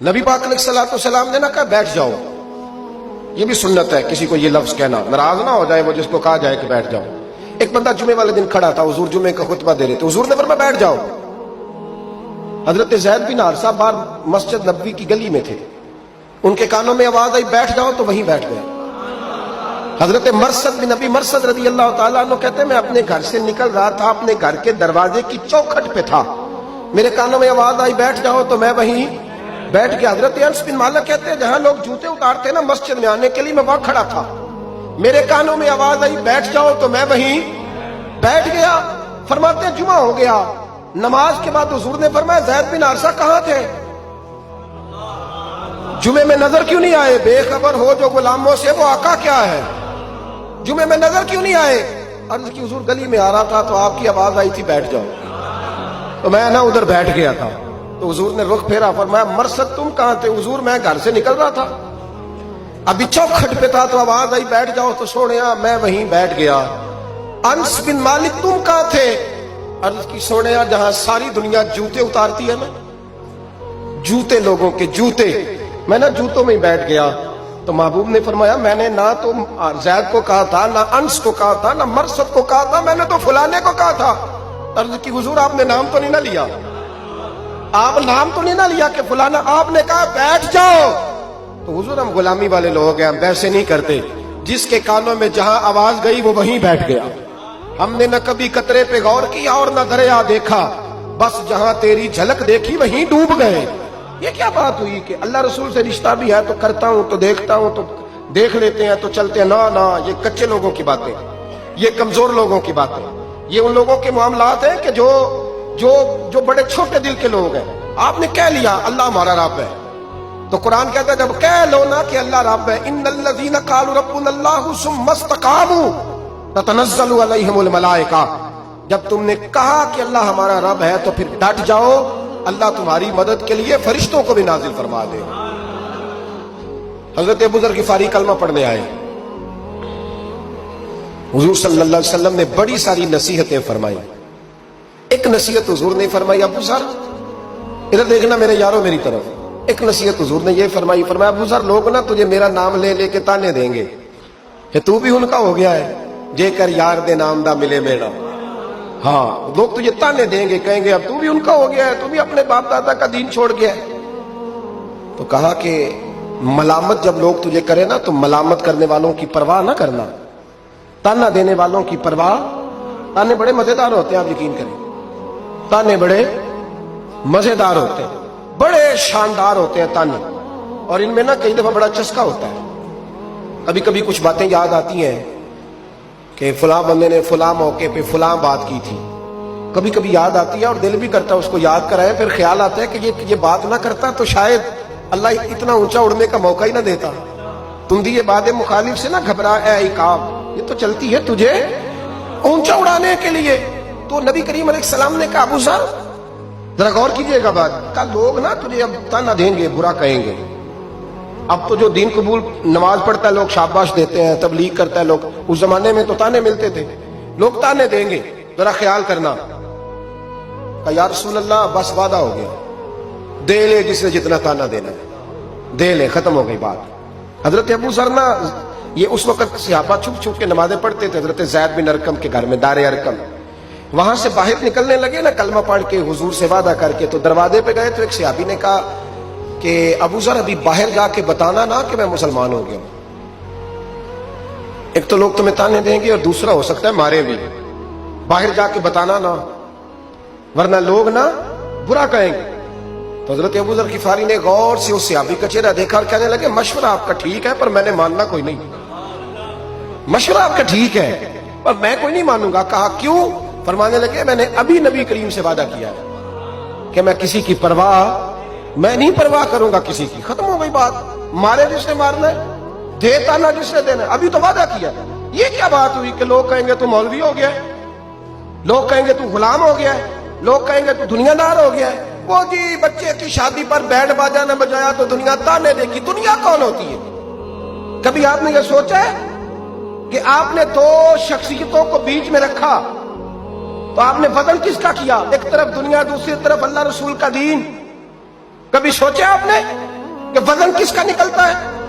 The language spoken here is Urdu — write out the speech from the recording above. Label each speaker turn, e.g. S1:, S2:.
S1: نبی پاک علیہ الصلوۃ والسلام نے نہ کہا بیٹھ جاؤ، یہ بھی سنت ہے کسی کو یہ لفظ کہنا، ناراض نہ ہو جائے وہ جس کو کہا جائے کہ بیٹھ جاؤ۔ ایک بندہ جمعے والے دن کھڑا تھا، حضور جمعے کا خطبہ دے رہے تھے، حضور نے فرمایا بیٹھ جاؤ۔ حضرت زید بن حارثہ باہر مسجد نبوی کی گلی میں تھے، ان کے کانوں میں آواز آئی بیٹھ جاؤ تو وہیں بیٹھ گئے۔ حضرت مرثد بن نبی مرثد رضی اللہ تعالیٰ عنہ کہتے ہیں میں اپنے گھر سے نکل رہا تھا، اپنے گھر کے دروازے کی چوکھٹ پہ تھا، میرے کانوں میں آواز آئی بیٹھ جاؤ تو میں وہیں بیٹھ گیا۔ حضرت انس بن مالک کہتے ہیں جہاں لوگ جوتے اتارتے نا مسجد میں آنے کے لیے میں وہاں کھڑا تھا، میرے کانوں میں آواز آئی بیٹھ جاؤ تو میں وہیں بیٹھ گیا۔ فرماتے ہیں جمعہ ہو گیا، نماز کے بعد حضور نے فرمایا زید بن حارثہ کہاں تھے؟ جمعے میں نظر کیوں نہیں آئے؟ بے خبر ہو جو غلاموں سے وہ آقا کیا ہے، جمعے میں نظر کیوں نہیں آئے؟ عرض کی حضور گلی میں آ رہا تھا تو آپ کی آواز آئی تھی بیٹھ جاؤ، تو میں نا ادھر بیٹھ گیا تھا۔ تو حضور نے رخ پھیرا، فرمایا مرثد تم کہاں تھے؟ حضور میں گھر سے نکل رہا تھا، ابھی چوکھٹ پہ تھا تو آواز آئی بیٹھ جاؤ تو سوڑیا میں وہیں بیٹھ گیا۔ انس بن مالک تم کہاں تھے؟ عرض کی سوڑیا جہاں ساری دنیا جوتے اتارتی ہے نا، جوتے لوگوں کے جوتے، میں نا جوتوں میں ہی بیٹھ گیا۔ تو محبوب نے فرمایا میں نے نہ تو زید کو کہا تھا، نہ انس کو کہا تھا، نہ مرثد کو کہا تھا، میں نے تو فلانے کو کہا تھا۔ عرض کی حضور آپ نے نام تو نہیں نہ لیا، آپ نام تو نہیں نہ لیا کہ فلانا، آپ نے کہا بیٹھ جاؤ۔ تو حضور ہم غلامی والے لوگ ہیں، ہم ویسے نہیں کرتے، جس کے کانوں میں جہاں آواز گئی وہ وہیں بیٹھ گیا۔ ہم نے نہ کبھی قطرے پہ غور کیا اور نہ دریا دیکھا، بس جہاں تیری جھلک دیکھی وہیں ڈوب گئے۔ یہ کیا بات ہوئی کہ اللہ رسول سے رشتہ بھی ہے تو کرتا ہوں تو دیکھتا ہوں تو دیکھ لیتے ہیں تو چلتے ہیں؟ نہ یہ کچے لوگوں کی باتیں، یہ کمزور لوگوں کی باتیں، یہ ان لوگوں کے معاملات ہیں کہ جو بڑے چھوٹے دل کے لوگ ہیں۔ آپ نے کہہ لیا اللہ ہمارا رب ہے تو قرآن کہتا ہے جب کہہ لو نا کہ اللہ رب ہے، ان الذین قالوا ربنا اللہ ثم استقاموا تتنزل علیہم الملائکہ، جب تم نے کہا کہ اللہ ہمارا رب ہے تو پھر ڈٹ جاؤ، اللہ تمہاری مدد کے لیے فرشتوں کو بھی نازل فرما دے۔ حضرت ابو ذر غفاری کلمہ پڑھنے آئے، حضور صلی اللہ علیہ وسلم نے بڑی ساری نصیحتیں فرمائی۔ ایک نصیحت حضور نے فرمائی ابو ذر ادھر دیکھنا میرے یارو میری طرف، ایک نصیحت حضور نے یہ فرمائی، فرمایا ابو ذر لوگ نا تجھے میرا نام لے لے کے تانے دیں گے کہ تو بھی ان کا ہو گیا ہے، جے کر یار دے نام دا ملے میرا۔ ہاں لوگ تجھے تانے دیں گے، کہیں گے اب تو بھی ان کا ہو گیا ہے، تو بھی اپنے باپ دادا کا دین چھوڑ گیا ہے۔ تو کہا کہ ملامت جب لوگ تجھے کرے نا تو ملامت کرنے والوں کی پرواہ نہ کرنا، تانا دینے والوں کی پرواہ، تانے بڑے مزیدار ہوتے ہیں، آپ یقین کریں، تانے بڑے مزیدار ہوتے ہیں، بڑے شاندار ہوتے ہیں تانے، اور ان میں نا کئی دفعہ بڑا چسکا ہوتا ہے۔ کبھی کبھی کچھ باتیں یاد آتی ہیں کہ فلاں بندے نے فلاں موقع پہ فلاں بات کی تھی، کبھی کبھی یاد آتی ہے اور دل بھی کرتا ہے اس کو یاد کرائے، پھر خیال آتا ہے کہ یہ بات نہ کرتا تو شاید اللہ اتنا اونچا اڑنے کا موقع ہی نہ دیتا۔ تم دیے باد مخالف سے نہ گھبرا اے عقاب، یہ تو چلتی ہے تجھے اونچا اڑانے کے لیے۔ تو نبی کریم علیہ السلام نے کہا ابو ذر ذرا غور کیجئے گا بات کا، لوگ نا تجھے اب تانا دیں گے، برا کہیں گے۔ اب تو جو دین قبول نماز پڑھتا ہے لوگ شاباش دیتے ہیں، تبلیغ کرتا ہے لوگ، اس زمانے میں تو تانے ملتے تھے، لوگ تانے دیں گے، ذرا خیال کرنا۔ کہا یا رسول اللہ بس وعدہ ہو گیا، دے لے جس نے جتنا تانا دینا ہے، دے لے، ختم ہو گئی بات۔ حضرت ابو ذر نا یہ اس وقت صحابہ چھپ چھپ کے نمازیں پڑھتے تھے حضرت زید بن ارقم کے گھر میں، دار ارقم، وہاں سے باہر نکلنے لگے نا کلمہ پڑھ کے حضور سے وعدہ کر کے، تو دروازے پہ گئے تو ایک صحابی نے کہا کہ ابو ذر ابھی باہر جا کے بتانا نا کہ میں مسلمان ہو گیا ہوں، ایک تو لوگ تمہیں تانے دیں گے اور دوسرا ہو سکتا ہے مارے بھی، باہر جا کے بتانا نا ورنہ لوگ نا برا کہیں گے۔ تو حضرت ابو ذر غفاری نے غور سے اس صحابی کا چہرہ دیکھا اور کہنے لگے مشورہ آپ کا ٹھیک ہے پر میں نے ماننا کوئی نہیں، مشورہ آپ کا ٹھیک ہے پر میں کوئی نہیں مانوں گا۔ کہا کیوں؟ فرمانے لگے میں نے ابھی نبی کریم سے وعدہ کیا ہے کہ میں کسی کی پرواہ، میں نہیں پرواہ کروں گا کسی کی، ختم ہو گئی بات، مارے جس نے مارنا ہے، دیتا نہ جس نے دینا ہے، ابھی تو وعدہ کیا۔ یہ کیا بات ہوئی کہ لوگ کہیں گے تو مولوی ہو گیا ہے، لوگ کہیں گے تو غلام ہو گیا ہے، لوگ کہیں گے تو دنیا دار ہو گیا ہے، وہ جی بچے کی شادی پر بینڈ باجا نہ بجایا تو دنیا تانے دے گی۔ دنیا کون ہوتی ہے؟ کبھی آپ نے یہ سوچا ہے کہ آپ نے دو شخصیتوں کو بیچ میں رکھا تو آپ نے بدل کس کا کیا؟ ایک طرف دنیا، دوسری طرف اللہ رسول کا دین۔ کبھی سوچا آپ نے کہ وزن کس کا نکلتا ہے؟